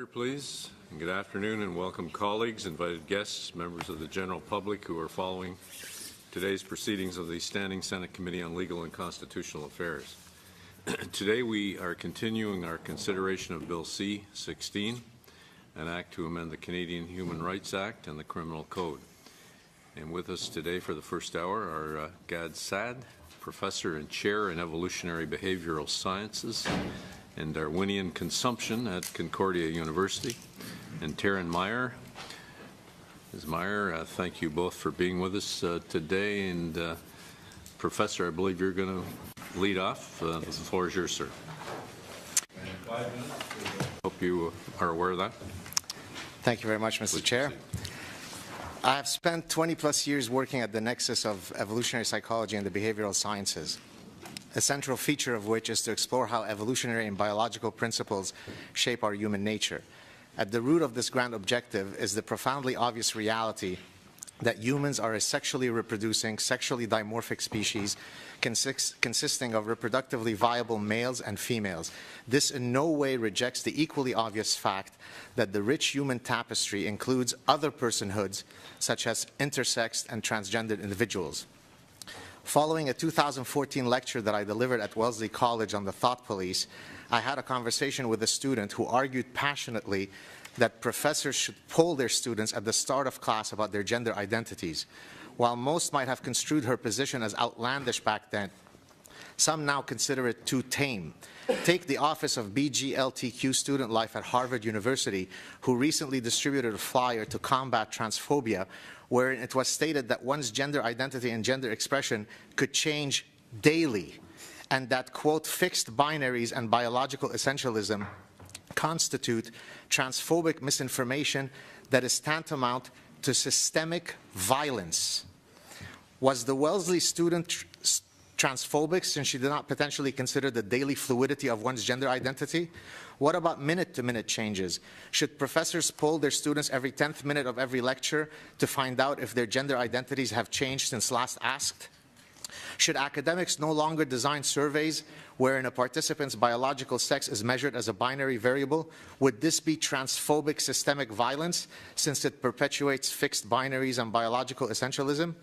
Order, please. And good afternoon and welcome colleagues, invited guests, members of the general public who are following today's proceedings of the Standing Senate Committee on Legal and Constitutional Affairs. Today we are continuing our consideration of Bill C-16, an act to amend the Canadian Human Rights Act and the Criminal Code. And with us today for the first hour are Saad, Professor and Chair in Evolutionary Behavioral Sciences and Darwinian Consumption at Concordia University, and Taryn Meyer. Ms. Meyer, thank you both for being with us today. And Professor, I believe you're going to lead off. The floor is yours, sir. 5 minutes. Hope you are aware of that. Thank you very much, Mr. Chair. I have spent 20-plus years working at the nexus of evolutionary psychology and the behavioral sciences, a central feature of which is to explore how evolutionary and biological principles shape our human nature. At the root of this grand objective is the profoundly obvious reality that humans are a sexually reproducing, sexually dimorphic species consisting of reproductively viable males and females. This in no way rejects the equally obvious fact that the rich human tapestry includes other personhoods, such as intersexed and transgendered individuals. Following a 2014 lecture that I delivered at Wellesley College on the thought police, I had a conversation with a student who argued passionately that professors should poll their students at the start of class about their gender identities. While most might have construed her position as outlandish back then, some now consider it too tame. Take the Office of BGLTQ Student Life at Harvard University, who recently distributed a flyer to combat transphobia, wherein it was stated that one's gender identity and gender expression could change daily, and that, quote, fixed binaries and biological essentialism constitute transphobic misinformation that is tantamount to systemic violence. Was the Wellesley student transphobic since she did not potentially consider the daily fluidity of one's gender identity? What about minute-to-minute changes? Should professors poll their students every 10th minute of every lecture to find out if their gender identities have changed since last asked? Should academics no longer design surveys wherein a participant's biological sex is measured as a binary variable? Would this be transphobic systemic violence since it perpetuates fixed binaries and biological essentialism?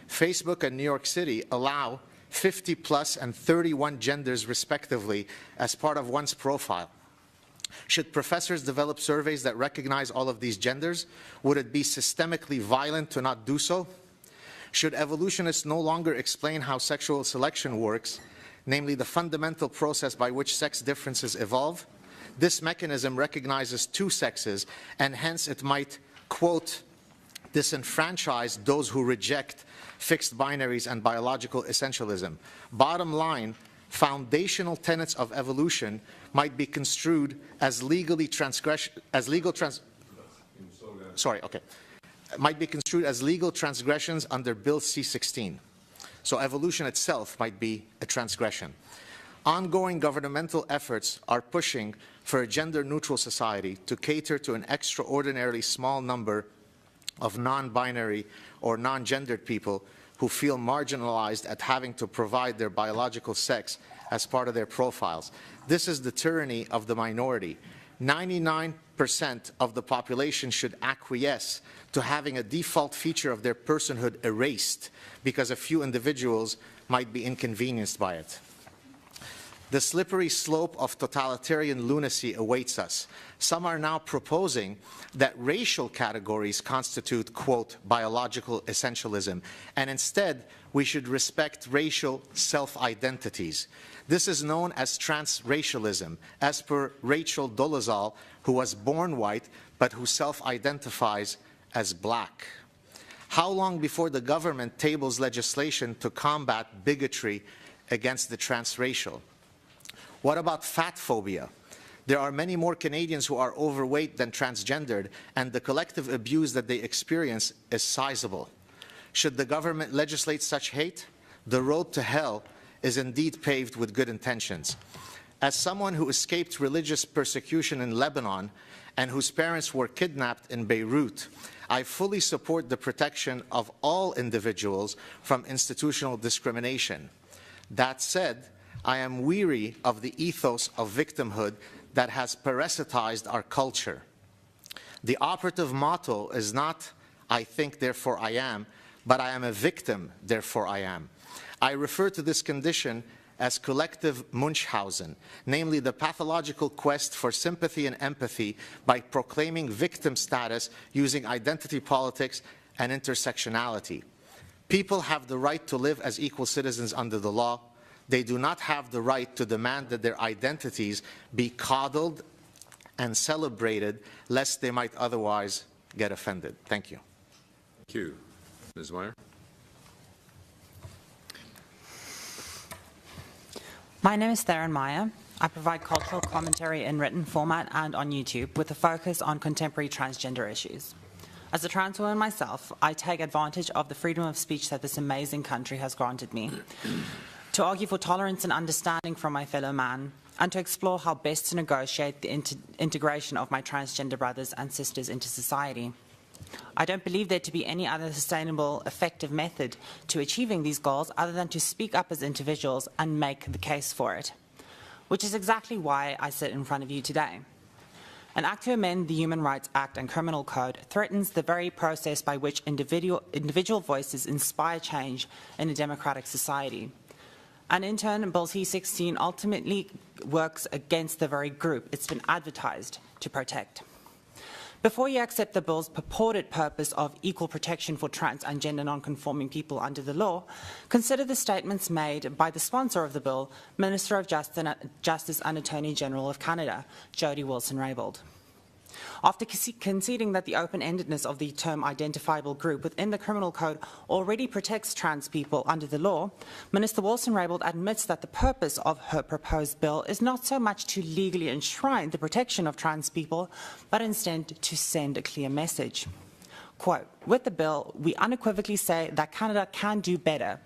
Facebook and New York City allow 50 plus and 31 genders respectively as part of one's profile. Should professors develop surveys that recognize all of these genders? Would it be systemically violent to not do so? Should evolutionists no longer explain how sexual selection works, namely the fundamental process by which sex differences evolve? This mechanism recognizes two sexes, and hence it might, quote, disenfranchise those who reject fixed binaries and biological essentialism. Bottom line, foundational tenets of evolution might be construed as might be construed as legal transgressions under Bill C-16. So evolution itself might be a transgression. Ongoing governmental efforts are pushing for a gender-neutral society to cater to an extraordinarily small number of non-binary or non-gendered people who feel marginalized at having to provide their biological sex as part of their profiles. This is the tyranny of the minority. 99% of the population should acquiesce to having a default feature of their personhood erased because a few individuals might be inconvenienced by it. The slippery slope of totalitarian lunacy awaits us. Some are now proposing that racial categories constitute, quote, biological essentialism, and instead we should respect racial self-identities. This is known as transracialism, as per Rachel Dolezal, who was born white but who self-identifies as black. How long before the government tables legislation to combat bigotry against the transracial? What about fat phobia? There are many more Canadians who are overweight than transgendered, and the collective abuse that they experience is sizable. Should the government legislate such hate? The road to hell is indeed paved with good intentions. As someone who escaped religious persecution in Lebanon and whose parents were kidnapped in Beirut, I fully support the protection of all individuals from institutional discrimination. That said, I am weary of the ethos of victimhood that has parasitized our culture. The operative motto is not, I think, therefore I am, but I am a victim, therefore I am. I refer to this condition as collective Munchausen, namely the pathological quest for sympathy and empathy by proclaiming victim status using identity politics and intersectionality. People have the right to live as equal citizens under the law. They do not have the right to demand that their identities be coddled and celebrated, lest they might otherwise get offended. Thank you. Thank you. Ms. Meyer? My name is Theron Meyer. I provide cultural commentary in written format and on YouTube with a focus on contemporary transgender issues. As a trans woman myself, I take advantage of the freedom of speech that this amazing country has granted me to argue for tolerance and understanding from my fellow man, and to explore how best to negotiate the integration of my transgender brothers and sisters into society. I don't believe there to be any other sustainable, effective method to achieving these goals other than to speak up as individuals and make the case for it, which is exactly why I sit in front of you today. An act to amend the Human Rights Act and Criminal Code threatens the very process by which individual voices inspire change in a democratic society. And in turn, Bill C-16 ultimately works against the very group it's been advertised to protect. Before you accept the bill's purported purpose of equal protection for trans and gender non-conforming people under the law, consider the statements made by the sponsor of the bill, Minister of Justice and Attorney General of Canada, Jody Wilson-Raybould. After conceding that the open-endedness of the term identifiable group within the Criminal Code already protects trans people under the law, Minister Wilson-Raybould admits that the purpose of her proposed bill is not so much to legally enshrine the protection of trans people, but instead to send a clear message. Quote, with the bill, we unequivocally say that Canada can do better.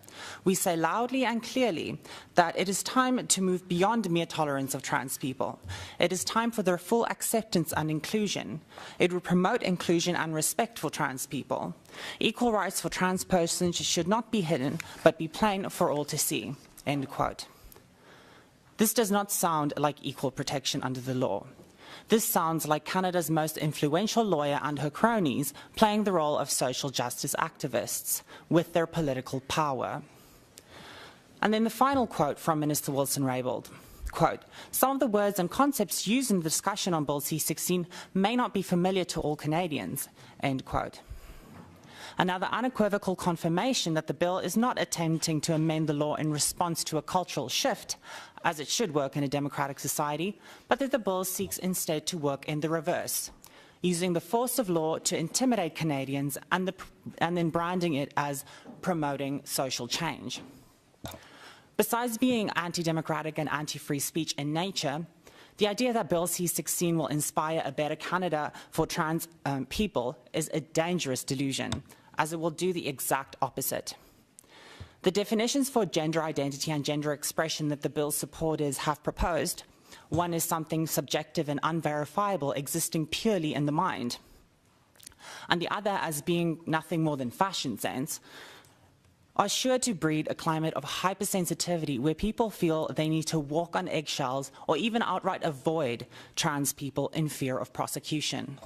We say loudly and clearly that it is time to move beyond mere tolerance of trans people. It is time for their full acceptance and inclusion. It will promote inclusion and respect for trans people. Equal rights for trans persons should not be hidden, but be plain for all to see. End quote. This does not sound like equal protection under the law. This sounds like Canada's most influential lawyer and her cronies playing the role of social justice activists with their political power. And then the final quote from Minister Wilson-Raybould, quote, some of the words and concepts used in the discussion on Bill C-16 may not be familiar to all Canadians, end quote. Another unequivocal confirmation that the bill is not attempting to amend the law in response to a cultural shift, as it should work in a democratic society, but that the bill seeks instead to work in the reverse, using the force of law to intimidate Canadians and then branding it as promoting social change. Besides being anti-democratic and anti-free speech in nature, the idea that Bill C-16 will inspire a better Canada for trans people is a dangerous delusion, as it will do the exact opposite. The definitions for gender identity and gender expression that the bill's supporters have proposed, one is something subjective and unverifiable existing purely in the mind, and the other as being nothing more than fashion sense, are sure to breed a climate of hypersensitivity where people feel they need to walk on eggshells or even outright avoid trans people in fear of prosecution.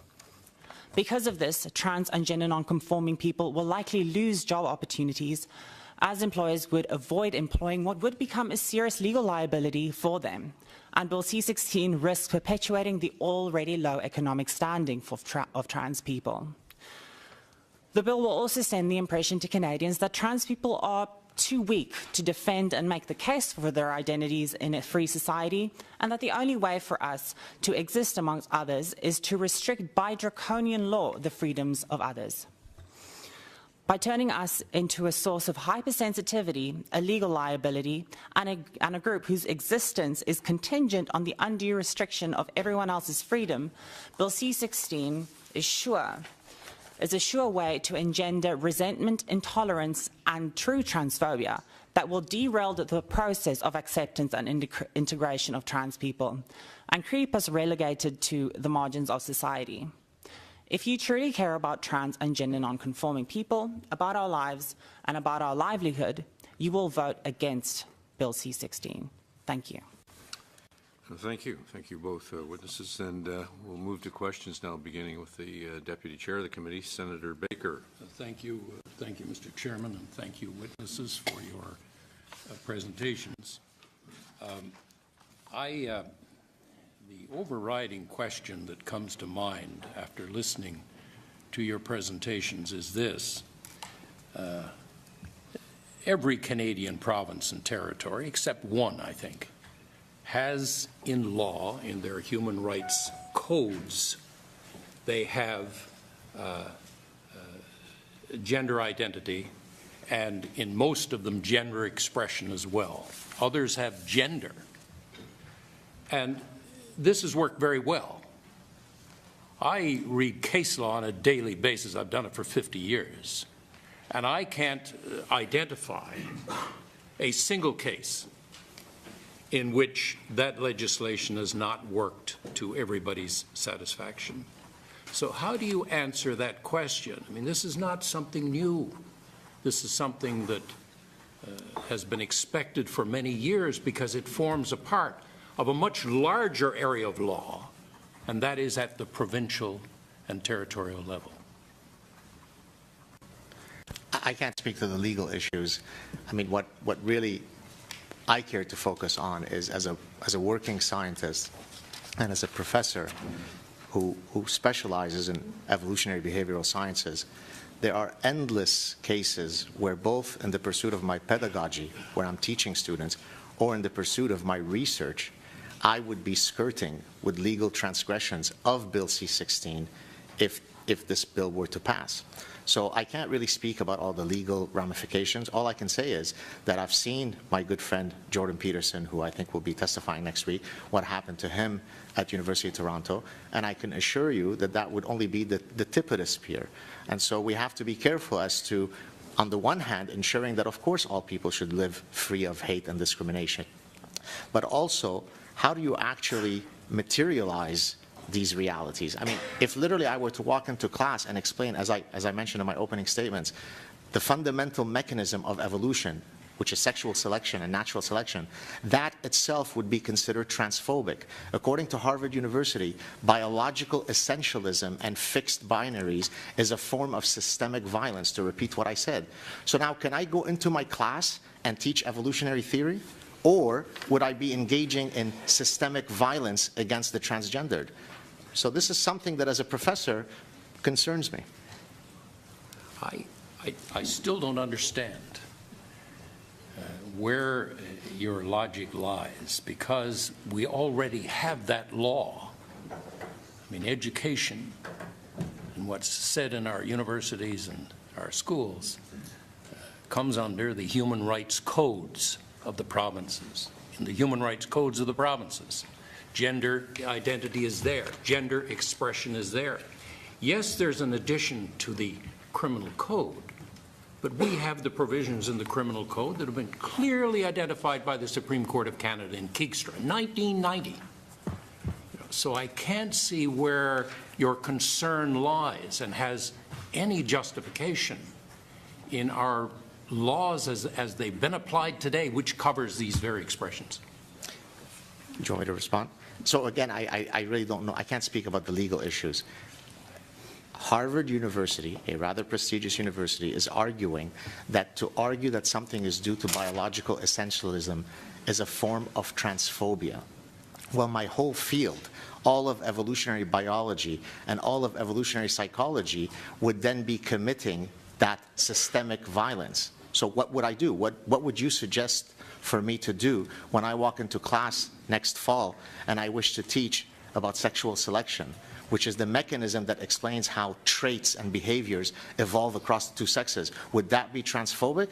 Because of this, trans and gender non-conforming people will likely lose job opportunities, as employers would avoid employing what would become a serious legal liability for them. And Bill C-16 risks perpetuating the already low economic standing of trans people. The bill will also send the impression to Canadians that trans people are too weak to defend and make the case for their identities in a free society, and that the only way for us to exist amongst others is to restrict by draconian law the freedoms of others. By turning us into a source of hypersensitivity, a legal liability, and a group whose existence is contingent on the undue restriction of everyone else's freedom, Bill C-16 is a sure way to engender resentment, intolerance, and true transphobia that will derail the process of acceptance and integration of trans people and keep us relegated to the margins of society. If you truly care about trans and gender non-conforming people, about our lives, and about our livelihood, you will vote against Bill C-16. Thank you. Thank you. Thank you both witnesses. And we'll move to questions now, beginning with the Deputy Chair of the Committee, Senator Baker. Thank you, Mr. Chairman, and thank you, witnesses, for your presentations. The overriding question that comes to mind after listening to your presentations is this. Every Canadian province and territory, except one, I think, has in law, in their human rights codes, they have gender identity, and in most of them, gender expression as well. Others have gender. And this has worked very well. I read case law on a daily basis. I've done it for 50 years. And I can't identify a single case in which that legislation has not worked to everybody's satisfaction. So how do you answer that question? I mean, this is not something new. This is something that has been expected for many years because it forms a part of a much larger area of law, and that is at the provincial and territorial level. I can't speak to the legal issues. I mean, what really I care to focus on is as a working scientist and as a professor who specializes in evolutionary behavioral sciences, there are endless cases where both in the pursuit of my pedagogy, where I'm teaching students, or in the pursuit of my research, I would be skirting with legal transgressions of Bill C-16 if this bill were to pass. So I can't really speak about all the legal ramifications. All I can say is that I've seen my good friend Jordan Peterson, who I think will be testifying next week, what happened to him at University of Toronto, and I can assure you that that would only be the tip of the spear. And so we have to be careful as to, on the one hand, ensuring that of course all people should live free of hate and discrimination, but also how do you actually materialize these realities? I mean, if literally I were to walk into class and explain, as I mentioned in my opening statements, the fundamental mechanism of evolution, which is sexual selection and natural selection, that itself would be considered transphobic. According to Harvard University, biological essentialism and fixed binaries is a form of systemic violence, to repeat what I said. So now, can I go into my class and teach evolutionary theory? Or would I be engaging in systemic violence against the transgendered? So this is something that, as a professor, concerns me. I still don't understand where your logic lies, because we already have that law. I mean, education and what's said in our universities and our schools comes under the human rights codes of the provinces. In the human rights codes of the provinces, gender identity is there. Gender expression is there. Yes, there's an addition to the criminal code, but we have the provisions in the criminal code that have been clearly identified by the Supreme Court of Canada in Keegstra, 1990. So I can't see where your concern lies and has any justification in our laws as they've been applied today, which covers these very expressions. Do you want me to respond? So again, I really don't know. I can't speak about the legal issues. Harvard University, a rather prestigious university, is arguing that to argue that something is due to biological essentialism is a form of transphobia. Well, my whole field, all of evolutionary biology and all of evolutionary psychology, would then be committing that systemic violence. So what would I do? What would you suggest for me to do when I walk into class next fall and I wish to teach about sexual selection, which is the mechanism that explains how traits and behaviors evolve across the two sexes? Would that be transphobic?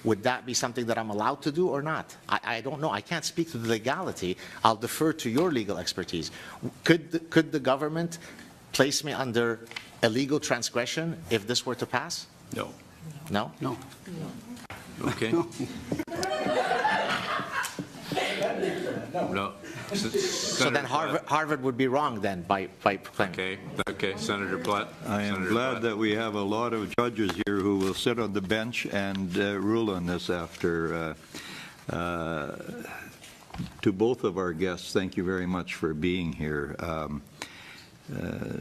Would that be something that I'm allowed to do or not? I don't know. I can't speak to the legality. I'll defer to your legal expertise. Could the government place me under a legal transgression if this were to pass? No. No? No. Okay. No. So then Harvard would be wrong then by proclaiming. Okay, Senator Platt. I am glad that we have a lot of judges here who will sit on the bench and rule on this after To both of our guests, thank you very much for being here.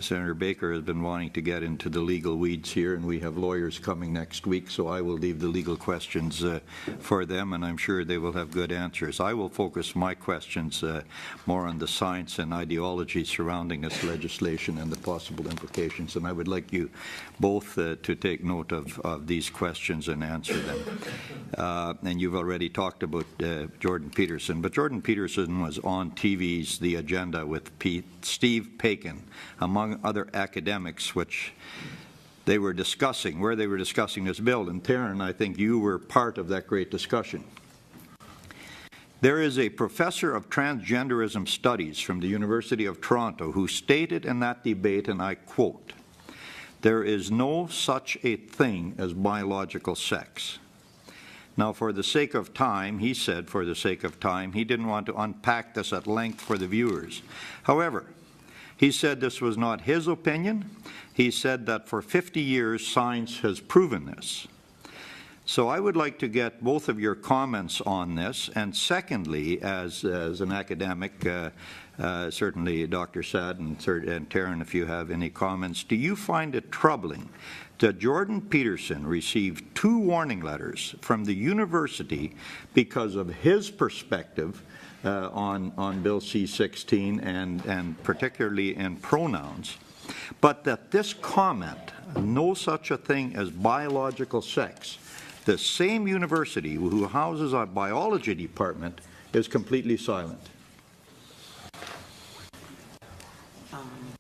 Senator Baker has been wanting to get into the legal weeds here, and we have lawyers coming next week, so I will leave the legal questions for them, and I'm sure they will have good answers. I will focus my questions more on the science and ideology surrounding this legislation and the possible implications, and I would like you both to take note of these questions and answer them. And you've already talked about Jordan Peterson, but Jordan Peterson was on TV's The Agenda with Steve Paikin, among other academics, which they were discussing, where they were discussing this bill. And Taryn, I think you were part of that great discussion. There is a professor of transgenderism studies from the University of Toronto who stated in that debate, and I quote, "There is no such a thing as biological sex." Now, for the sake of time, he said, for the sake of time, he didn't want to unpack this at length for the viewers. However, he said this was not his opinion. He said that for 50 years, science has proven this. So I would like to get both of your comments on this. And secondly, as an academic, certainly Dr. Saad and Taryn, if you have any comments, do you find it troubling that Jordan Peterson received 2 warning letters from the university because of his perspective on Bill C-16 and particularly in pronouns, but that this comment, no such a thing as biological sex, the same university who houses a biology department is completely silent?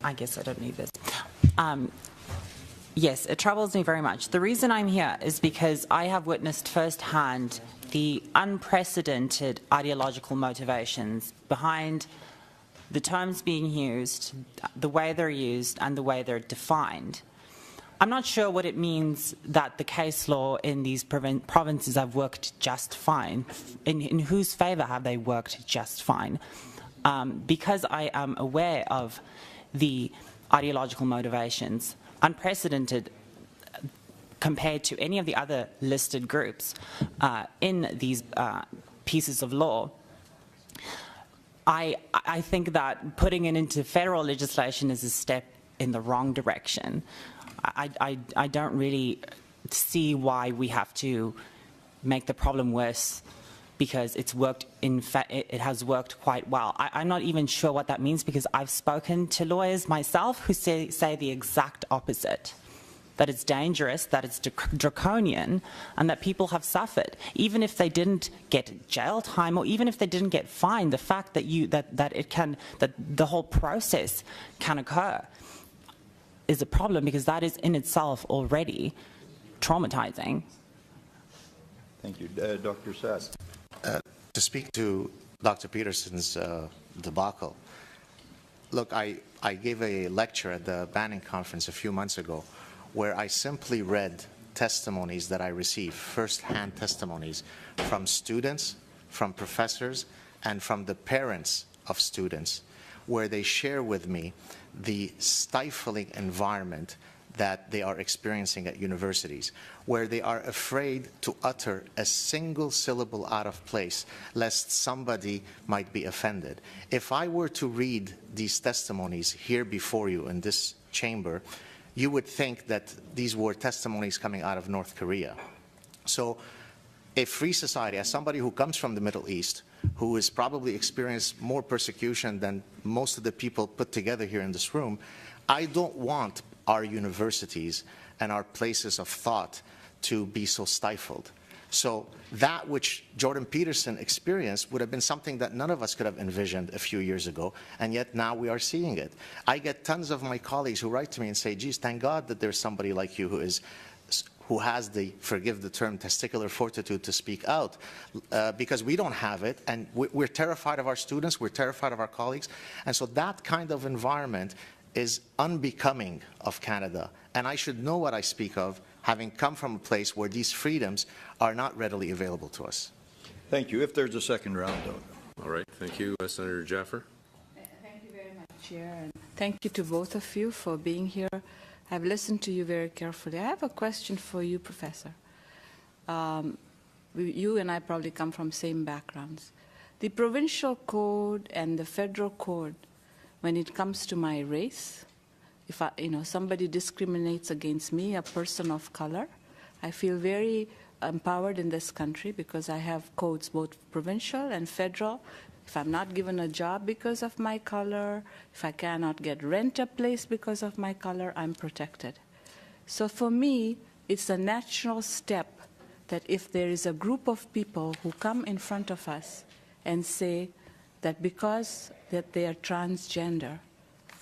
I guess I don't need this. Yes, it troubles me very much. The reason I'm here is because I have witnessed firsthand the unprecedented ideological motivations behind the terms being used, the way they're used, and the way they're defined. I'm not sure what it means that the case law in these provinces have worked just fine. In whose favour have they worked just fine? Because I am aware of the ideological motivations, unprecedented compared to any of the other listed groups in these pieces of law, I think that putting it into federal legislation is a step in the wrong direction. I don't really see why we have to make the problem worse because it's worked. In fact, it has worked quite well. I'm not even sure what that means because I've spoken to lawyers myself who say the exact opposite, that it's dangerous, that it's draconian, and that people have suffered. Even if they didn't get jail time or even if they didn't get fined, the fact that that the whole process can occur is a problem because that is in itself already traumatizing. Thank you. Dr. Saad. To speak to Dr. Peterson's debacle, look, I gave a lecture at the Banning Conference a few months ago where I simply read testimonies that I received, first-hand testimonies from students, from professors, and from the parents of students, where they share with me the stifling environment that they are experiencing at universities, where they are afraid to utter a single syllable out of place, lest somebody might be offended. If I were to read these testimonies here before you in this chamber, you would think that these were testimonies coming out of North Korea. So a free society, as somebody who comes from the Middle East, who has probably experienced more persecution than most of the people put together here in this room, I don't want our universities and our places of thought to be so stifled. So that which Jordan Peterson experienced would have been something that none of us could have envisioned a few years ago, and yet now we are seeing it. I get tons of my colleagues who write to me and say, geez, thank God that there's somebody like you who has the, forgive the term, testicular fortitude to speak out, because we don't have it, and we're terrified of our students, we're terrified of our colleagues, and so that kind of environment is unbecoming of Canada, and I should know what I speak of, having come from a place where these freedoms are not readily available to us. Thank you. If there's a second round, though. All right. Thank you, Senator Jaffer. Thank you very much, Chair, and thank you to both of you for being here. I've listened to you very carefully. I have a question for you, Professor. You and I probably come from same backgrounds. the provincial code and the federal code, when it comes to my race, if somebody discriminates against me, a person of color, I feel very empowered in this country because I have codes, both provincial and federal. If I'm not given a job because of my color, if I cannot rent a place because of my color, I'm protected. So for me, it's a natural step that if there is a group of people who come in front of us and say that because that they are transgender,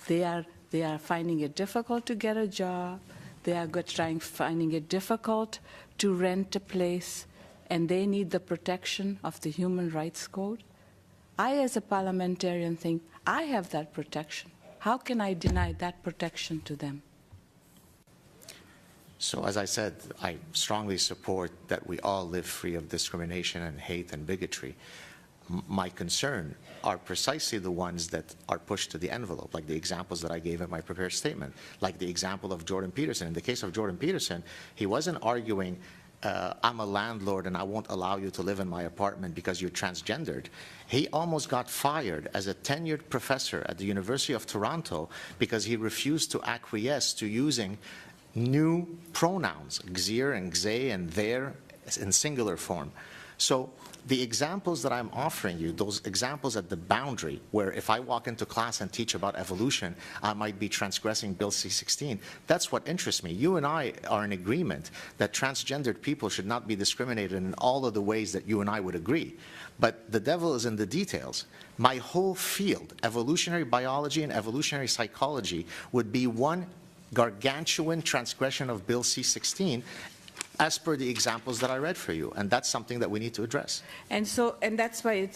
they are finding it difficult to get a job, they are finding it difficult to rent a place, and they need the protection of the Human Rights Code. I, as a parliamentarian, think I have that protection. How can I deny that protection to them? So as I said, I strongly support that we all live free of discrimination and hate and bigotry. My concern are precisely the ones that are pushed to the envelope, like the examples that I gave in my prepared statement, like the example of Jordan Peterson. In the case of Jordan Peterson, he wasn't arguing, I'm a landlord and I won't allow you to live in my apartment because you're transgendered. He almost got fired as a tenured professor at the University of Toronto because he refused to acquiesce to using new pronouns, gzir and gze and their in singular form. So the examples that I'm offering you, those examples at the boundary, where if I walk into class and teach about evolution, I might be transgressing Bill C-16, that's what interests me. You and I are in agreement that transgendered people should not be discriminated in all of the ways that you and I would agree. But the devil is in the details. My whole field, evolutionary biology and evolutionary psychology, would be one gargantuan transgression of Bill C-16, as per the examples that I read for you, and that's something that we need to address. And that's why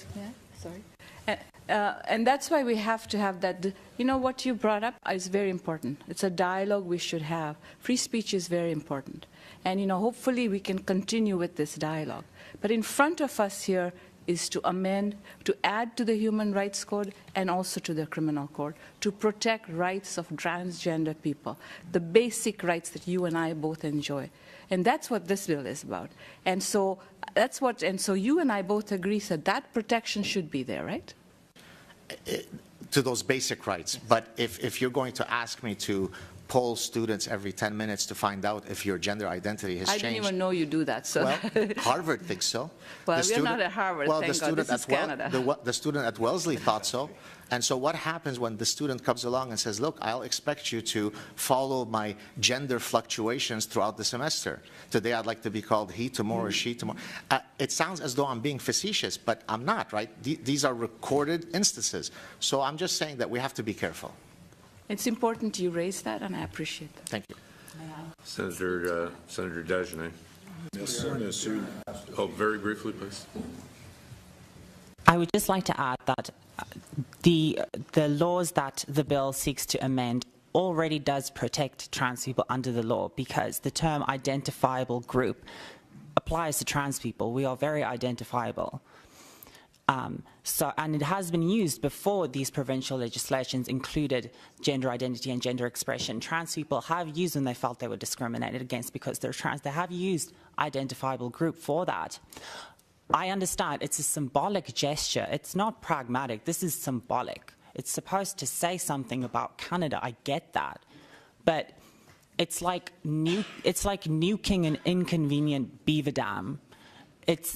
and that's why we have to have that. What you brought up is very important. It's a dialogue we should have. Free speech is very important, and hopefully we can continue with this dialogue. But in front of us here is to amend, to add to the Human Rights Code and also to the Criminal Code to protect rights of transgender people, the basic rights that you and I both enjoy. And that's what this bill is about. And so you and I both agree that protection should be there, right? To those basic rights. But if you're going to ask me to poll students every 10 minutes to find out if your gender identity has changed. I didn't even know you do that. So. Well, Harvard thinks so. Well, we're not at Harvard, well, thank God. This is Canada. The student at Wellesley thought so. And so what happens when the student comes along and says, look, I'll expect you to follow my gender fluctuations throughout the semester. Today I'd like to be called he, tomorrow she, tomorrow. It sounds as though I'm being facetious, but I'm not, right? These are recorded instances. So I'm just saying that we have to be careful. It's important you raise that, and I appreciate that. Thank you. Senator Dagenet. Oh, very briefly, please. I would just like to add that the laws that the bill seeks to amend already does protect trans people under the law, because the term identifiable group applies to trans people. We are very identifiable. And it has been used before these provincial legislations included gender identity and gender expression. Trans people have used when they felt they were discriminated against because they're trans. They have used identifiable group for that. I understand it's a symbolic gesture. It's not pragmatic. This is symbolic. It's supposed to say something about Canada. I get that. But it's like nuking an inconvenient beaver dam.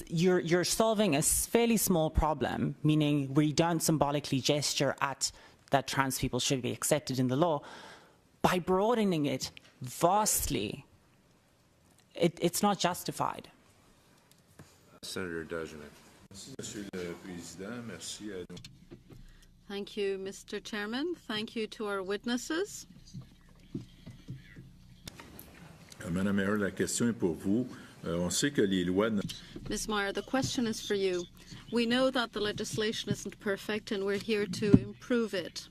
You're solving a fairly small problem, meaning we don't symbolically gesture at that trans people should be accepted in the law. By broadening it vastly, it's not justified. Senator Dagenet. Thank you, Mr. Chairman. Thank you to our witnesses. Madame Mayor, la question est pour vous. On sait que les lois... Ms. Meyer, the question is for you. We know that the legislation isn't perfect, and we're here to improve it.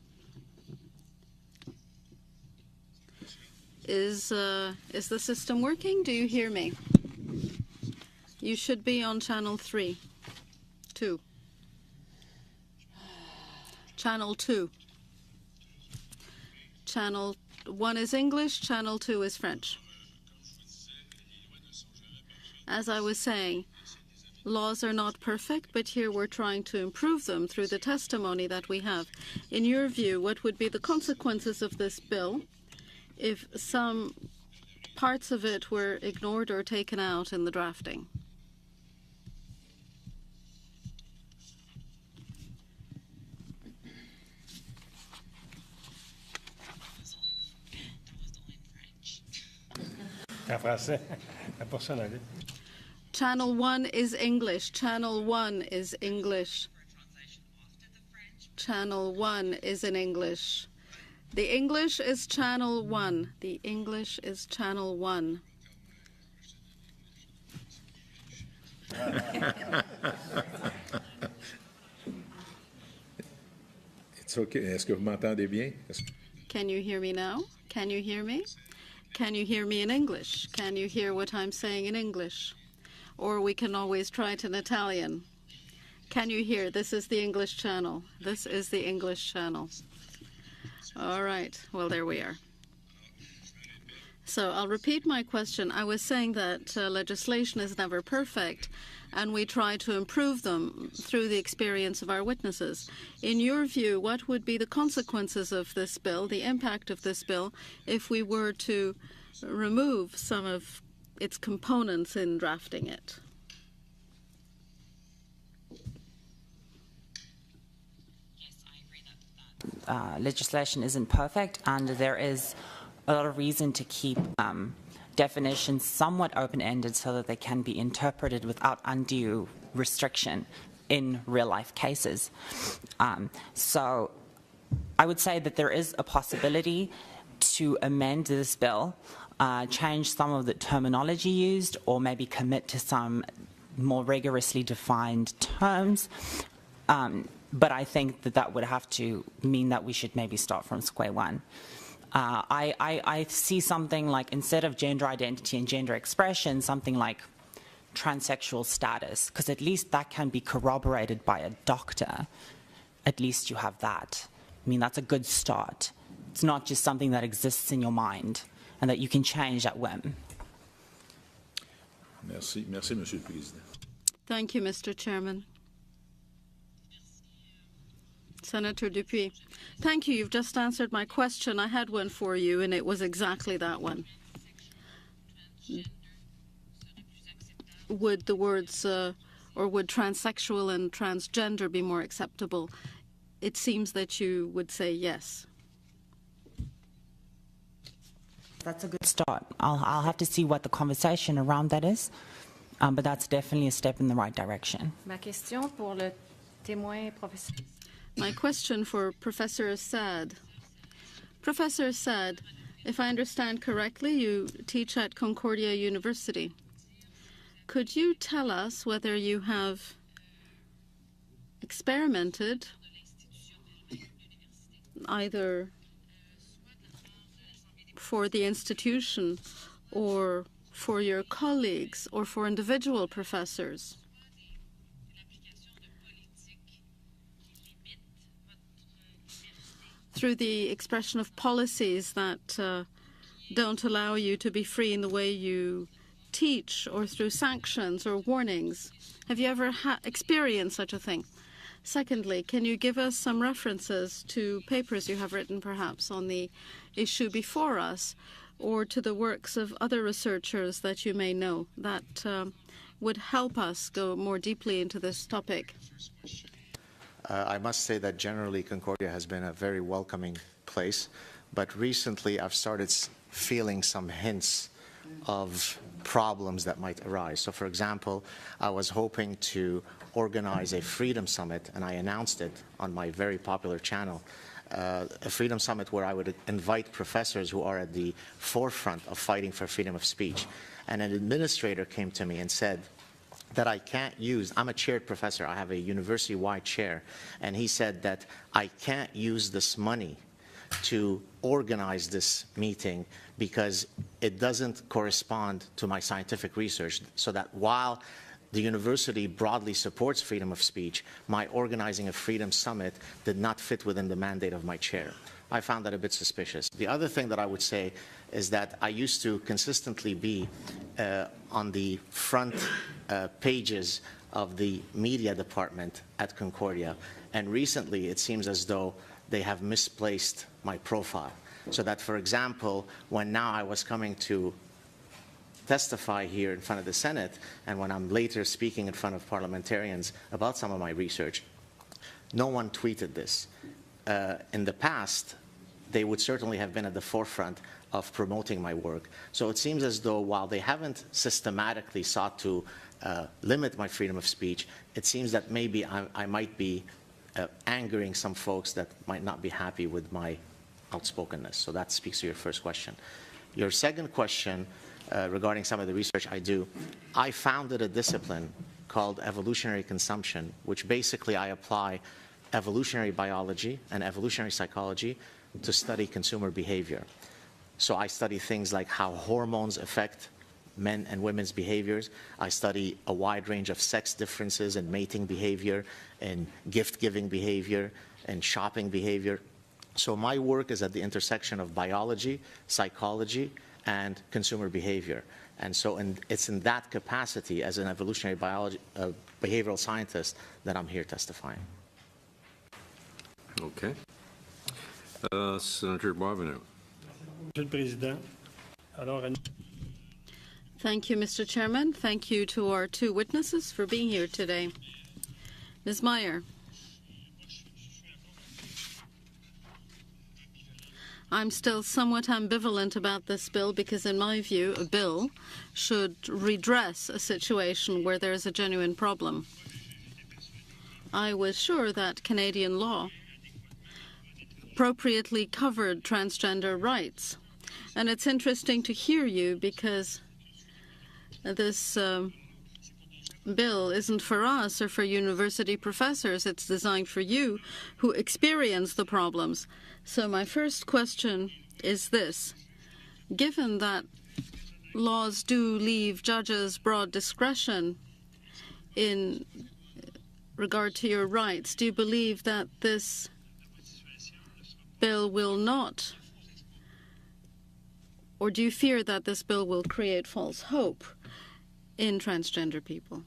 Is the system working? Do you hear me? You should be on channel 3. 2. Channel 2. Channel 1 is English, channel 2 is French. As I was saying, Laws are not perfect, but here we're trying to improve them through the testimony that we have. In your view, what would be the consequences of this bill if some parts of it were ignored or taken out in the drafting? En français, la personne allait. Channel 1 is English. Channel 1 is English. Channel 1 is in English. The English is Channel 1. The English is Channel 1. It's okay. Est-ce que vous m'entendez bien? Can you hear me now? Can you hear me? Can you hear me in English? Can you hear what I'm saying in English? Or we can always try it in Italian. Can you hear? This is the English channel. This is the English channel. All right. Well, there we are. So I'll repeat my question. I was saying that legislation is never perfect, and we try to improve them through the experience of our witnesses. In your view, what would be the consequences of this bill, the impact of this bill, if we were to remove some of its components in drafting it? Yes, I agree that legislation isn't perfect, and there is a lot of reason to keep definitions somewhat open-ended so that they can be interpreted without undue restriction in real-life cases. So I would say that there is a possibility to amend this bill, change some of the terminology used, or maybe commit to some more rigorously defined terms. But I think that that would have to mean that we should maybe start from square one. I see something like, instead of gender identity and gender expression, something like transsexual status, because at least that can be corroborated by a doctor. At least you have that. I mean, that's a good start. It's not just something that exists in your mind and that you can change at whim. Merci. Merci, Monsieur le Président. Thank you, Mr. Chairman. Senator Dupuy. Thank you. You've just answered my question. I had one for you, and it was exactly that one. Would the words, or would transsexual and transgender be more acceptable? It seems that you would say yes. That's a good start. I'll have to see what the conversation around that is, but that's definitely a step in the right direction. Ma question pour le témoin professeur. My question for Professor Saad. Professor Saad, if I understand correctly, you teach at Concordia University. Could you tell us whether you have experimented either for the institution or for your colleagues or for individual professors through the expression of policies that don't allow you to be free in the way you teach, or through sanctions or warnings? Have you ever experienced such a thing? Secondly, can you give us some references to papers you have written, perhaps, on the issue before us, or to the works of other researchers that you may know that would help us go more deeply into this topic? I must say that generally Concordia has been a very welcoming place, but recently I've started feeling some hints of problems that might arise. So, for example, I was hoping to organize a Freedom Summit, and I announced it on my very popular channel, a Freedom Summit where I would invite professors who are at the forefront of fighting for freedom of speech. And an administrator came to me and said that I can't use, I'm a chaired professor, I have a university-wide chair, and he said that I can't use this money to organize this meeting because it doesn't correspond to my scientific research, so that while the university broadly supports freedom of speech, my organizing a Freedom Summit did not fit within the mandate of my chair. I found that a bit suspicious. The other thing that I would say is that I used to consistently be on the front pages of the media department at Concordia. And recently, it seems as though they have misplaced my profile. So that, for example, when now I was coming to testify here in front of the Senate, and when I'm later speaking in front of parliamentarians about some of my research, no one tweeted this. In the past, they would certainly have been at the forefront of promoting my work. So it seems as though while they haven't systematically sought to limit my freedom of speech, it seems that maybe I might be angering some folks that might not be happy with my outspokenness. So that speaks to your first question. Your second question regarding some of the research I do, I founded a discipline called evolutionary consumption, which basically I apply evolutionary biology and evolutionary psychology to study consumer behavior. So I study things like how hormones affect men and women's behaviors. I study a wide range of sex differences in mating behavior, and gift-giving behavior, and shopping behavior. So my work is at the intersection of biology, psychology, and consumer behavior. And so it's in that capacity as an evolutionary behavioral scientist that I'm here testifying. Okay. Senator Boisvenu. Monsieur le Président, alors, Thank you, Mr. Chairman. Thank you to our two witnesses for being here today. Ms. Meyer. I'm still somewhat ambivalent about this bill because, in my view, a bill should redress a situation where there is a genuine problem. I was sure that Canadian law appropriately covered transgender rights. And it's interesting to hear you because this bill isn't for us or for university professors. It's designed for you who experience the problems. So my first question is this. Given that laws do leave judges broad discretion in regard to your rights, do you believe that this bill will not, or do you fear that this bill will create false hope in transgender people?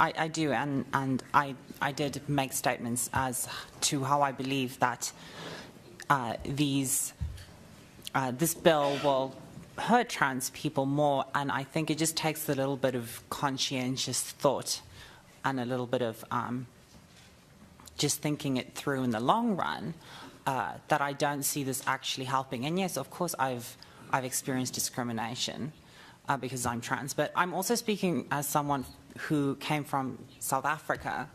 I do, and I did make statements as to how I believe that this bill will hurt trans people more, and I think it just takes a little bit of conscientious thought and a little bit of just thinking it through in the long run, that I don't see this actually helping. And yes, of course, I've experienced discrimination because I'm trans, but I'm also speaking as someone who came from South Africa.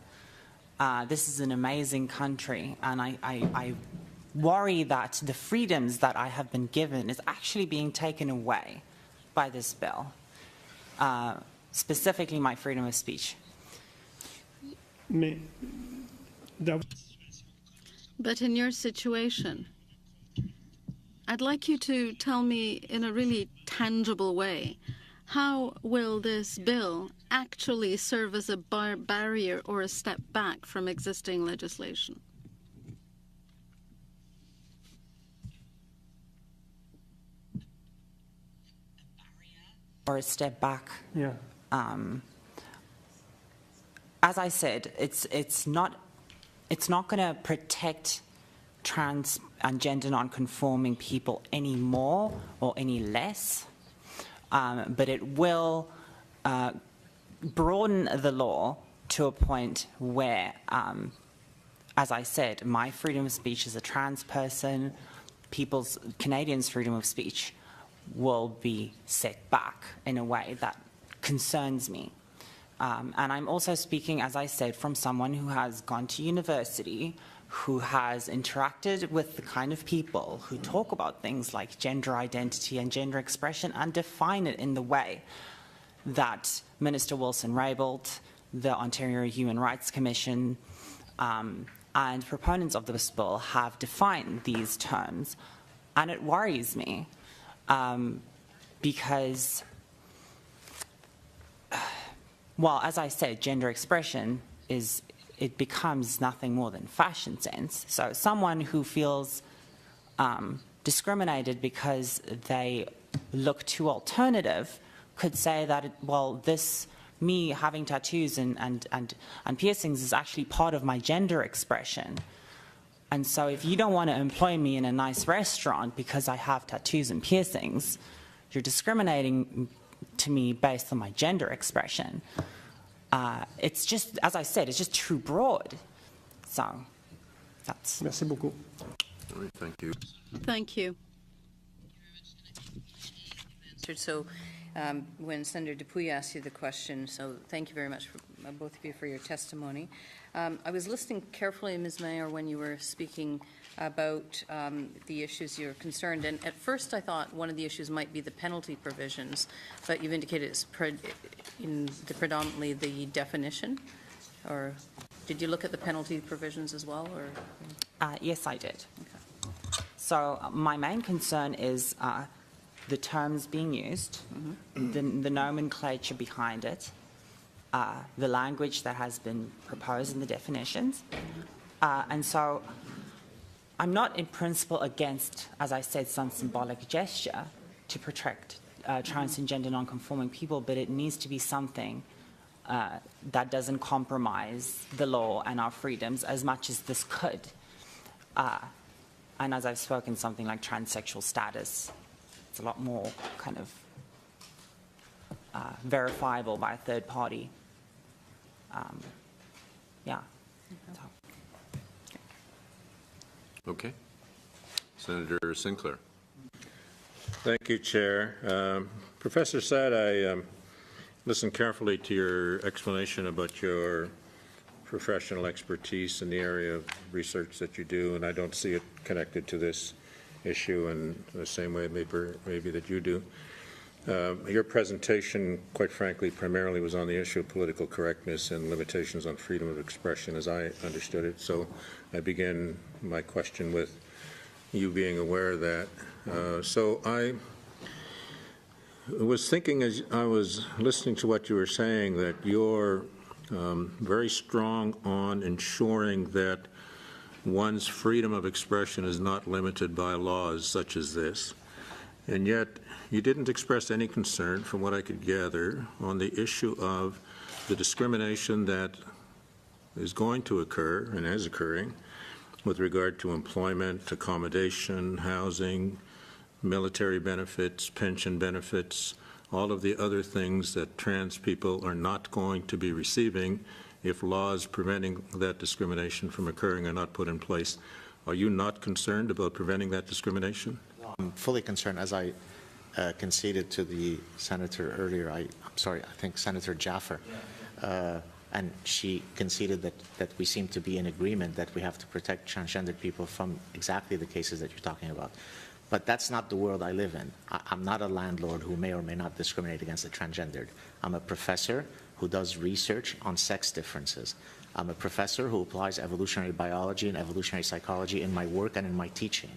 This is an amazing country, and I worry that the freedoms that I have been given is actually being taken away by this bill, specifically my freedom of speech. But in your situation, I'd like you to tell me in a really tangible way, how will this bill actually serve as a barrier or a step back from existing legislation? Or a step back? yeah. As I said, it's not going to protect trans and gender non-conforming people any more or any less, but it will broaden the law to a point where, as I said, my freedom of speech as a trans person, Canadians' freedom of speech will be set back in a way that concerns me. And I'm also speaking, as I said, from someone who has gone to university, who has interacted with the kind of people who talk about things like gender identity and gender expression and define it in the way that Minister Wilson-Raybould, the Ontario Human Rights Commission, and proponents of this bill have defined these terms. And it worries me because, well, as I said, gender expression it becomes nothing more than fashion sense. So someone who feels discriminated because they look too alternative could say that, me having tattoos and piercings is actually part of my gender expression. And so if you don't want to employ me in a nice restaurant because I have tattoos and piercings, you're discriminating to me based on my gender expression. It's just, as I said, it's just too broad. So that's... Merci beaucoup. All right, thank you. Thank you. So when Senator Dupuy asked you the question, so thank you very much, both of you, for your testimony. I was listening carefully, Ms. Mayer, when you were speaking about the issues you're concerned. And at first I thought one of the issues might be the penalty provisions, but you've indicated it's predominantly the definition. Or did you look at the penalty provisions as well? Or? Yes, I did. Okay. So my main concern is the terms being used, the nomenclature behind it, the language that has been proposed in the definitions. And so I'm not in principle against, as I said, some symbolic gesture to protect transgender non-conforming people, but it needs to be something that doesn't compromise the law and our freedoms as much as this could. And as I've spoken, something like transsexual status, it's a lot more kind of verifiable by a third party. Yeah. So. Okay. Senator Sinclair. Thank you, Chair. Professor Saad, I listened carefully to your explanation about your professional expertise in the area of research that you do, and I don't see it connected to this issue in the same way maybe that you do. Your presentation, quite frankly, primarily was on the issue of political correctness and limitations on freedom of expression, as I understood it. So I begin my question with you being aware of that. So I was thinking, as I was listening to what you were saying, that you're very strong on ensuring that one's freedom of expression is not limited by laws such as this. And yet, you didn't express any concern, from what I could gather, on the issue of the discrimination that is going to occur and is occurring with regard to employment, accommodation, housing, military benefits, pension benefits, all of the other things that trans people are not going to be receiving if laws preventing that discrimination from occurring are not put in place. Are you not concerned about preventing that discrimination? I'm fully concerned, as I conceded to the senator earlier. I'm sorry, I think Senator Jaffer, and she conceded that we seem to be in agreement that we have to protect transgendered people from exactly the cases that you're talking about. But that's not the world I live in. I'm not a landlord who may or may not discriminate against the transgendered. I'm a professor who does research on sex differences. I'm a professor who applies evolutionary biology and evolutionary psychology in my work and in my teaching.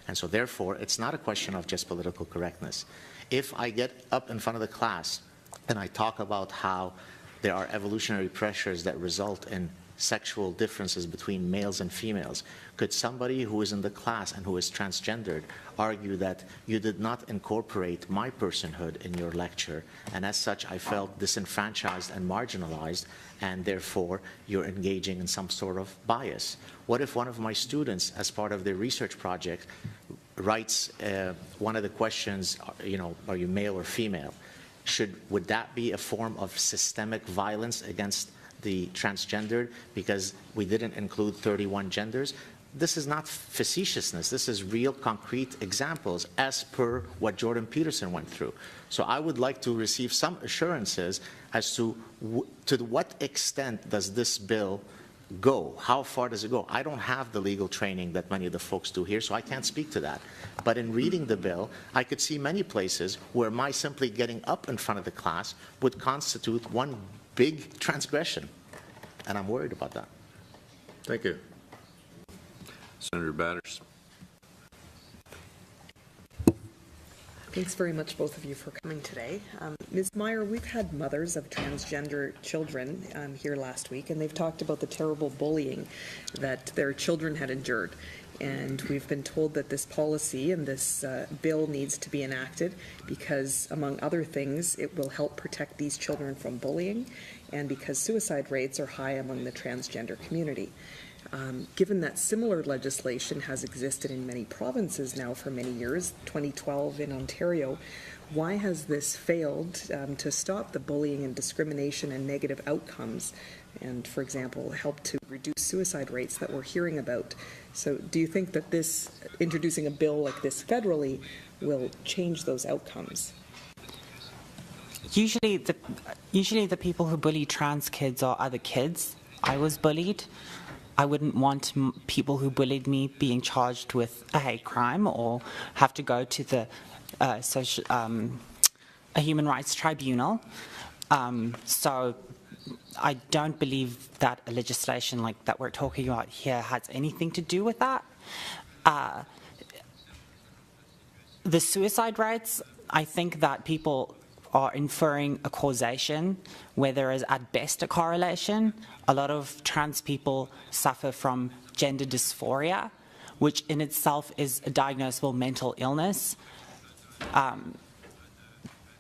And so therefore, it's not a question of just political correctness. If I get up in front of the class and I talk about how there are evolutionary pressures that result in sexual differences between males and females, could somebody who is in the class and who is transgendered argue that you did not incorporate my personhood in your lecture, and as such I felt disenfranchised and marginalized, and therefore you're engaging in some sort of bias? What if one of my students, as part of their research project, writes one of the questions, are you male or female? Would that be a form of systemic violence against the transgendered because we didn't include 31 genders? This is not facetiousness. This is real concrete examples as per what Jordan Peterson went through. So I would like to receive some assurances as to what extent does this bill go? How far does it go? I don't have the legal training that many of the folks do here, so I can't speak to that. But in reading the bill, I could see many places where my simply getting up in front of the class would constitute one big transgression, and I'm worried about that. Thank you. Senator Batters. Thanks very much, both of you, for coming today. Ms. Meyer, we've had mothers of transgender children here last week, and they've talked about the terrible bullying that their children had endured. And we've been told that this policy and this bill needs to be enacted because, among other things, it will help protect these children from bullying and because suicide rates are high among the transgender community. Given that similar legislation has existed in many provinces now for many years, 2012 in Ontario, why has this failed to stop the bullying and discrimination and negative outcomes and, for example, help to reduce suicide rates that we're hearing about? So do you think that this, introducing a bill like this federally, will change those outcomes? Usually the people who bully trans kids are other kids. I was bullied. I wouldn't want people who bullied me being charged with a hate crime or have to go to the a human rights tribunal. So I don't believe that a legislation like that we're talking about here has anything to do with that. The suicide rates, I think that people are inferring a causation where there is at best a correlation. A lot of trans people suffer from gender dysphoria, which in itself is a diagnosable mental illness.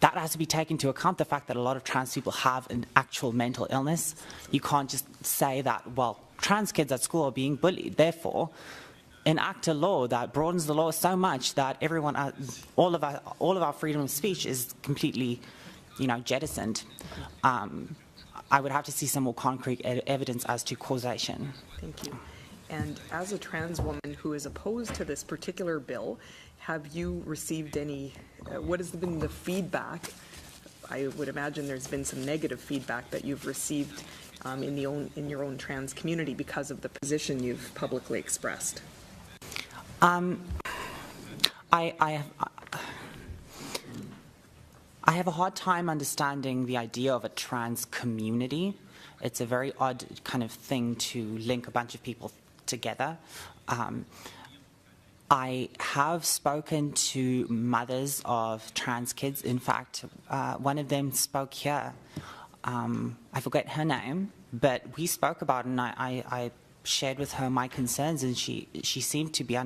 That has to be taken into account, the fact that a lot of trans people have an actual mental illness. You can't just say that, well, trans kids at school are being bullied, therefore enact a law that broadens the law so much that everyone, all of our freedom of speech is completely, jettisoned. I would have to see some more concrete evidence as to causation. Thank you. And as a trans woman who is opposed to this particular bill, have you received any, what has been the feedback? I would imagine there's been some negative feedback that you've received in your own trans community because of the position you've publicly expressed. I have a hard time understanding the idea of a trans community. It's a very odd kind of thing to link a bunch of people together. I have spoken to mothers of trans kids. In fact, one of them spoke here. I forget her name, but we spoke about it, and I shared with her my concerns, and she seemed to be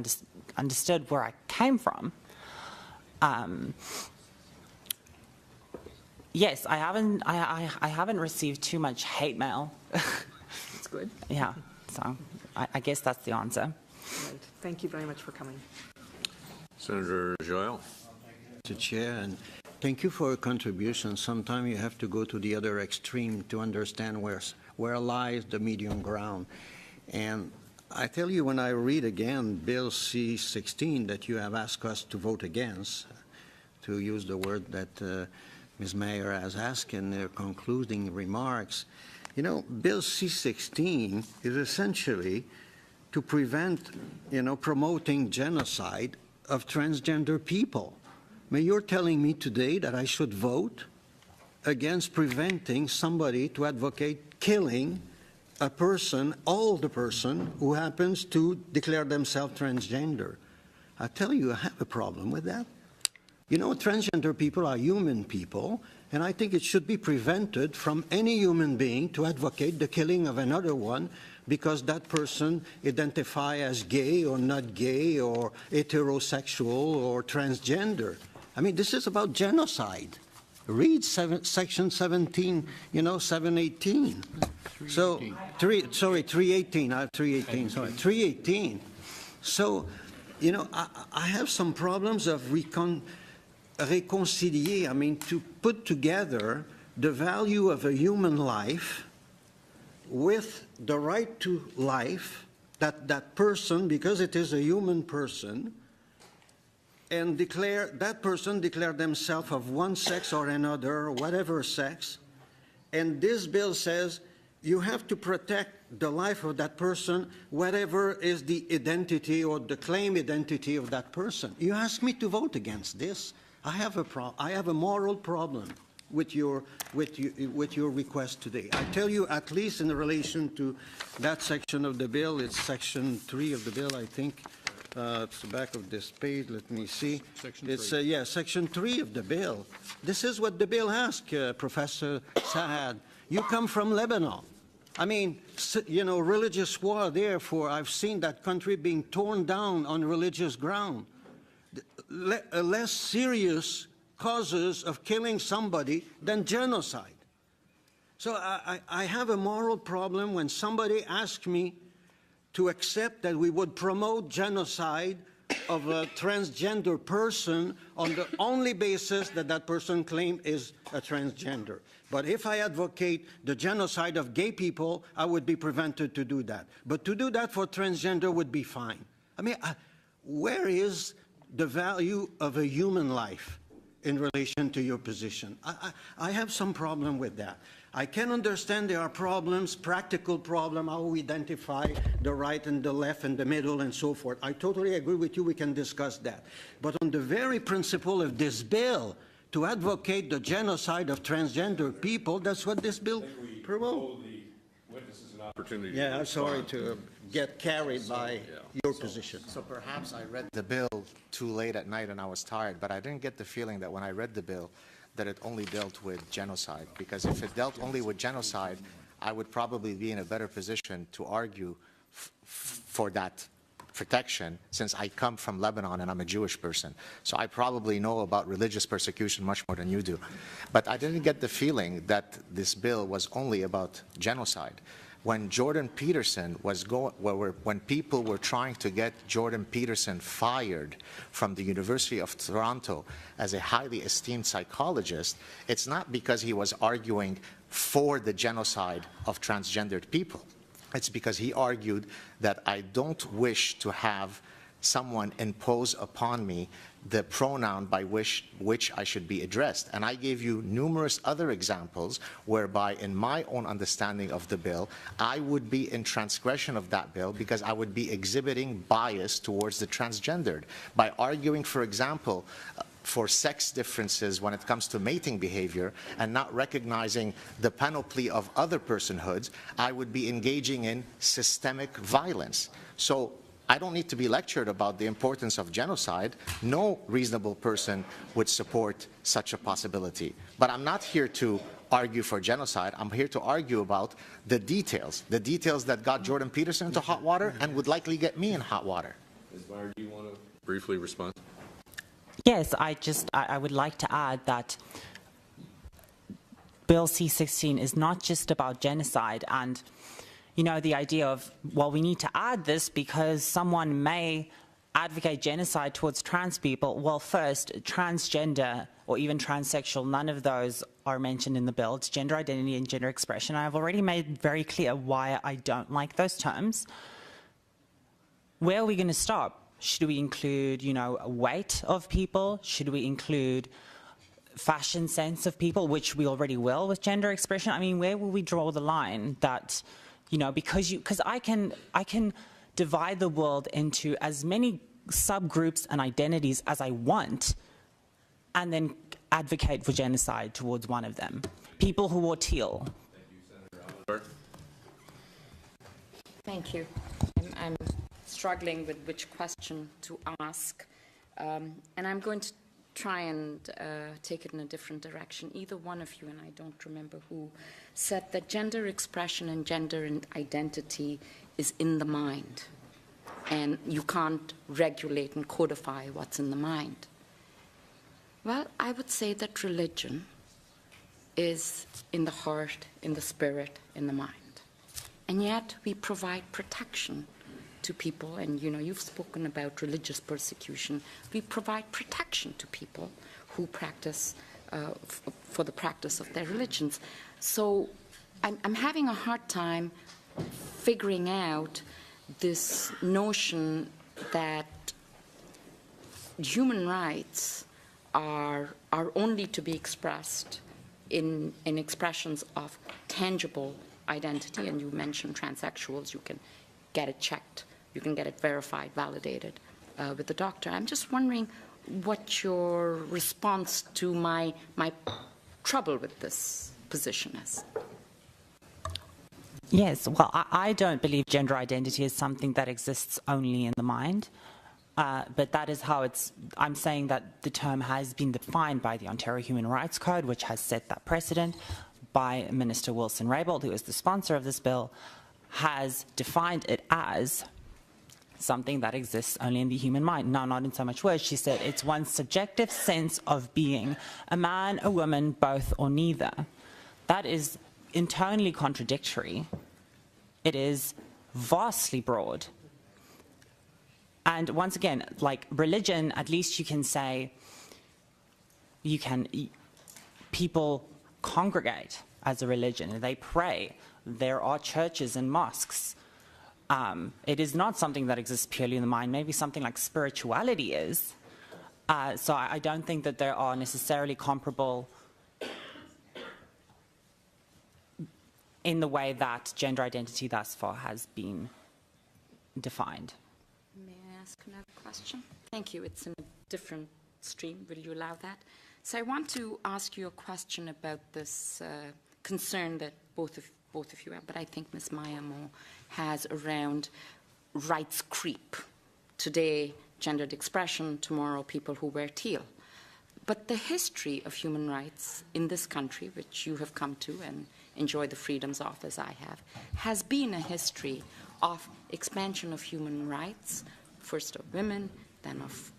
understood where I came from. Yes, I haven't received too much hate mail. That's good. Yeah, so I guess that's the answer. Right. Thank you very much for coming. Senator Joel. Mr. Chair, and thank you for your contribution. Sometimes you have to go to the other extreme to understand where lies the medium ground. And I tell you, when I read again Bill C-16 that you have asked us to vote against, to use the word that Ms. Mayer has asked in their concluding remarks, Bill C-16 is essentially to prevent, promoting genocide of transgender people. I mean, you're telling me today that I should vote against preventing somebody to advocate killing a person, older person, who happens to declare themselves transgender. I tell you, I have a problem with that. Transgender people are human people, and I think it should be prevented from any human being to advocate the killing of another one because that person identifies as gay or not gay or heterosexual or transgender. I mean, this is about genocide. Read section 17, 718. So, 318. I have 318. Sorry, 318. So, I have some problems of reconcilier. I mean, to put together the value of a human life with the right to life that person, because it is a human person, and that person declare themselves of one sex or another, whatever sex, and this bill says you have to protect the life of that person, whatever is the identity or the claim identity of that person. You ask me to vote against this. I have a moral problem with your request today. I tell you, at least in relation to that section of the bill, it's section 3 of the bill, I think. It's the back of this page. Let me see. Section 3. Section 3 of the bill. This is what the bill asks, Professor Saad. You come from Lebanon. I mean, you know, religious war, therefore, I've seen that country being torn down on religious ground. Less serious causes of killing somebody than genocide. So I have a moral problem when somebody asks me to accept that we would promote genocide of a transgender person on the only basis that that person claims is a transgender. But if I advocate the genocide of gay people, I would be prevented to do that. But to do that for transgender would be fine. I mean, where is the value of a human life in relation to your position? I have some problem with that. I can understand there are problems, practical problems, how we identify the right and the left and the middle and so forth. I totally agree with you, we can discuss that. But on the very principle of this bill, to advocate the genocide of transgender people, that's what this bill promotes. Opportunity. Yeah, I'm sorry to get carried by your position. So perhaps I read the bill too late at night and I was tired, but I didn't get the feeling that when I read the bill that it only dealt with genocide. Because if it dealt only with genocide, I would probably be in a better position to argue for that protection, since I come from Lebanon and I'm a Jewish person. So I probably know about religious persecution much more than you do. But I didn't get the feeling that this bill was only about genocide. When Jordan Peterson was when people were trying to get Jordan Peterson fired from the University of Toronto as a highly esteemed psychologist, it's not because he was arguing for the genocide of transgendered people. It's because he argued that I don't wish to have someone impose upon me the pronoun by which I should be addressed. And I gave you numerous other examples whereby, in my own understanding of the bill, I would be in transgression of that bill because I would be exhibiting bias towards the transgendered. By arguing, for example, for sex differences when it comes to mating behavior and not recognizing the panoply of other personhoods, I would be engaging in systemic violence. So I don't need to be lectured about the importance of genocide. No reasonable person would support such a possibility. But I'm not here to argue for genocide. I'm here to argue about the details that got Jordan Peterson into hot water and would likely get me in hot water. Ms. Meyer, do you want to briefly respond? Yes, I would like to add that Bill C-16 is not just about genocide and, you know, the idea of, well, we need to add this because someone may advocate genocide towards trans people. Well, first, transgender or even transsexual, none of those are mentioned in the bill. It's gender identity and gender expression. I've already made very clear why I don't like those terms. Where are we going to stop? Should we include, you know, weight of people? Should we include fashion sense of people, which we already will with gender expression? I mean, where will we draw the line that, you know, because I can divide the world into as many subgroups and identities as I want and then advocate for genocide towards one of them. People who wore teal. Thank you. I'm struggling with which question to ask, and I'm going to try and take it in a different direction. Either one of you, and I don't remember who, said that gender expression and gender identity is in the mind, and you can't regulate and codify what's in the mind. Well, I would say that religion is in the heart, in the spirit, in the mind. And yet we provide protection to people, and you know, you've spoken about religious persecution. We provide protection to people who practice for the practice of their religions. So I'm having a hard time figuring out this notion that human rights are only to be expressed in expressions of tangible identity. And you mentioned transsexuals. You can get it checked. You can get it verified, validated with the doctor. I'm just wondering what your response to my trouble with this position is. Yes, well, I don't believe gender identity is something that exists only in the mind, but that is how I'm saying that the term has been defined by the Ontario Human Rights Code, which has set that precedent, by Minister Wilson-Raybould, who is the sponsor of this bill, has defined it as something that exists only in the human mind. No, not in so much words. She said it's one's subjective sense of being a man, a woman, both or neither. That is internally contradictory. It is vastly broad. And once again, like religion, at least you can say people congregate as a religion, they pray. There are churches and mosques. It is not something that exists purely in the mind. Maybe something like spirituality is. So I don't think that there are necessarily comparable in the way that gender identity thus far has been defined. May I ask another question? Thank you. It's in a different stream. Will you allow that? So I want to ask you a question about this concern that both of you have, but I think Ms. Maya more has around rights creep. Today, gendered expression, tomorrow, people who wear teal. But the history of human rights in this country, which you have come to and enjoy the freedoms of as I have, has been a history of expansion of human rights, first of women, then of,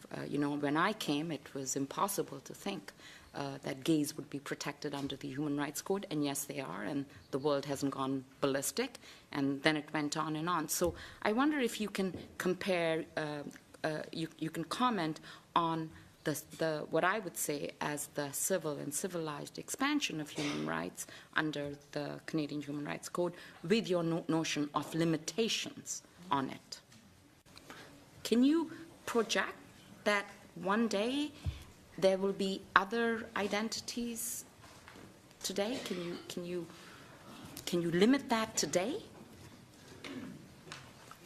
when I came, it was impossible to think that gays would be protected under the Human Rights Code, and yes, they are, and the world hasn't gone ballistic, and then it went on and on. So I wonder if you can compare, you can comment on the what I would say as the civil and civilized expansion of human rights under the Canadian Human Rights Code with your notion of limitations on it. Can you project that one day there will be other identities today? Can you limit that today?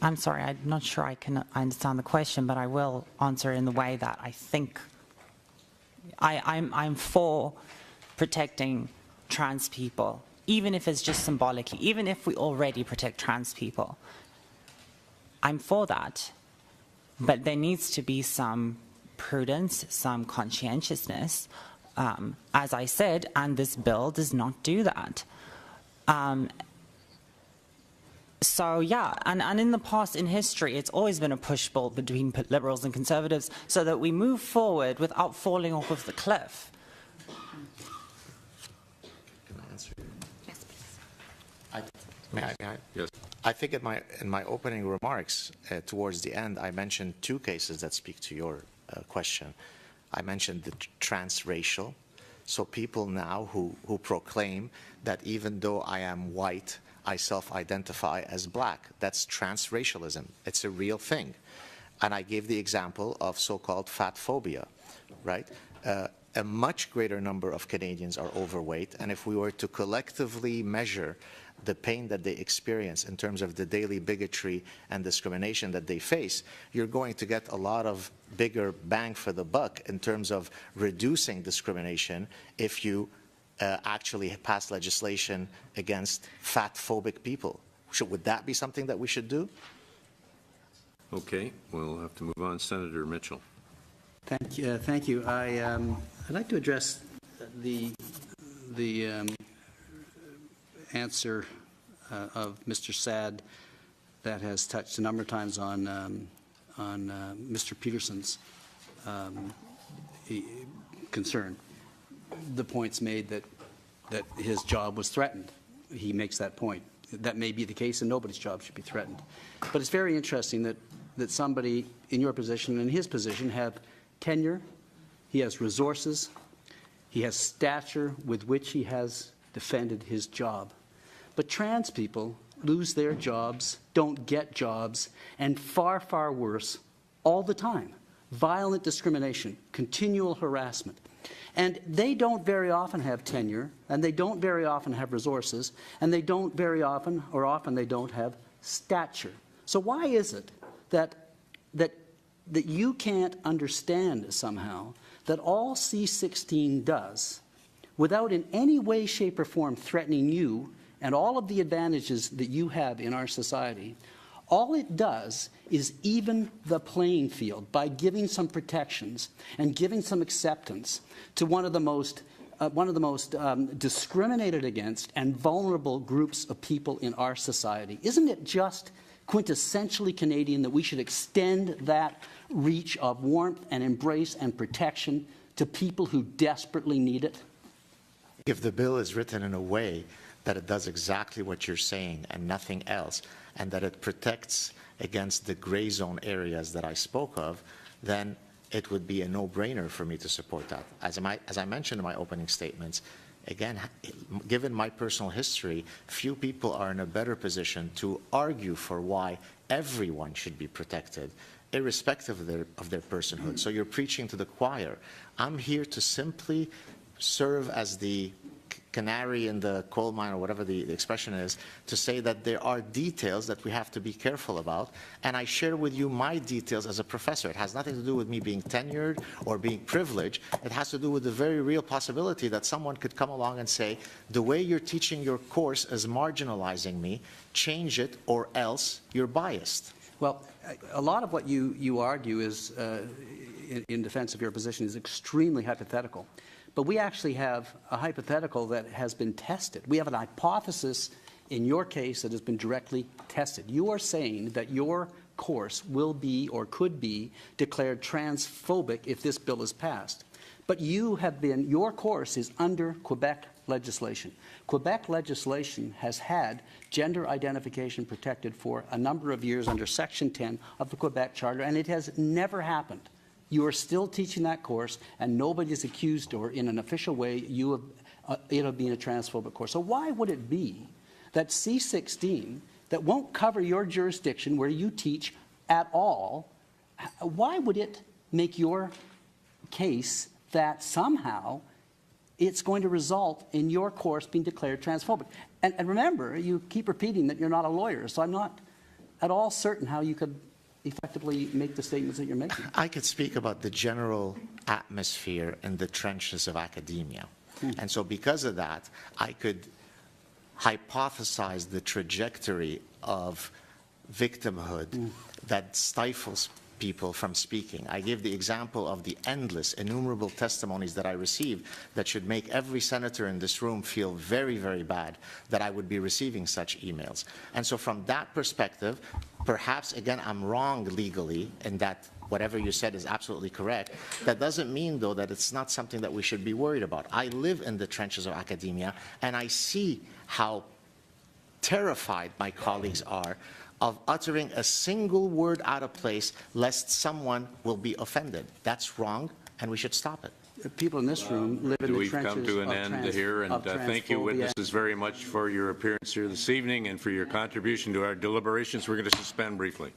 I'm sorry, I'm not sure I understand the question, but I will answer in the way that I think. I'm for protecting trans people, even if it's just symbolically, even if we already protect trans people. I'm for that, but there needs to be some prudence, some conscientiousness, as I said, and this bill does not do that. So yeah, and in the past, in history, it's always been a push-pull between liberals and conservatives so that we move forward without falling off of the cliff. Can I answer? Yes, please. May I? Yes. I think in my opening remarks, towards the end, I mentioned two cases that speak to your question. I mentioned the transracial, so people now who proclaim that even though I am white, I self-identify as black. That's transracialism. It's a real thing. And I gave the example of so-called fat phobia, right? A much greater number of Canadians are overweight, and if we were to collectively measure the pain that they experience in terms of the daily bigotry and discrimination that they face, you're going to get a lot of bigger bang for the buck in terms of reducing discrimination if you actually pass legislation against fat-phobic people. Would that be something that we should do? Okay, we'll have to move on. Senator Mitchell. Thank you. I'd like to address the answer of Mr. Saad that has touched a number of times on Mr. Peterson's concern. The point's made that his job was threatened. He makes that point. That may be the case, and nobody's job should be threatened. But it's very interesting that somebody in your position and his position have tenure, he has resources, he has stature with which he has defended his job. But trans people lose their jobs, don't get jobs, and far, far worse, all the time. Violent discrimination, continual harassment. And they don't very often have tenure, and they don't very often have resources, and they don't very often, or often they don't have stature. So why is it that you can't understand somehow that all C-16 does, without in any way, shape, or form threatening you and all of the advantages that you have in our society, all it does is even the playing field by giving some protections and giving some acceptance to one of the most one of the most discriminated against and vulnerable groups of people in our society. Isn't it just quintessentially Canadian that we should extend that reach of warmth and embrace and protection to people who desperately need it? If the bill is written in a way that it does exactly what you're saying and nothing else, and that it protects against the gray zone areas that I spoke of, then it would be a no-brainer for me to support that. As I mentioned in my opening statements, again, given my personal history, few people are in a better position to argue for why everyone should be protected, irrespective of their personhood. So you're preaching to the choir. I'm here to simply serve as the canary in the coal mine, or whatever the expression is, to say that there are details that we have to be careful about, and I share with you my details as a professor. It has nothing to do with me being tenured or being privileged. It has to do with the very real possibility that someone could come along and say, the way you're teaching your course is marginalizing me, change it or else you're biased. Well, a lot of what you argue is, in defense of your position, is extremely hypothetical. But we actually have a hypothetical that has been tested. We have an hypothesis in your case that has been directly tested. You are saying that your course will be or could be declared transphobic if this bill is passed. But your course is under Quebec legislation. Quebec legislation has had gender identification protected for a number of years under Section 10 of the Quebec Charter, and it has never happened. You are still teaching that course, and nobody is accused or in an official way it of being a transphobic course. So why would it be that C-16, that won't cover your jurisdiction where you teach at all, why would it make your case that somehow it's going to result in your course being declared transphobic? And remember, you keep repeating that you're not a lawyer, so I'm not at all certain how you could effectively make the statements that you're making. I could speak about the general atmosphere in the trenches of academia. And so because of that, I could hypothesize the trajectory of victimhood that stifles people from speaking. I give the example of the endless, innumerable testimonies that I received that should make every senator in this room feel very, very bad that I would be receiving such emails. And so from that perspective, perhaps, again, I'm wrong legally in that whatever you said is absolutely correct. That doesn't mean, though, that it's not something that we should be worried about. I live in the trenches of academia, and I see how terrified my colleagues are of uttering a single word out of place lest someone will be offended. That's wrong, and we should stop it. People in this room live in the trenches We've come to an end here, and thank you, witnesses, very much for your appearance here this evening and for your contribution to our deliberations. We're going to suspend briefly.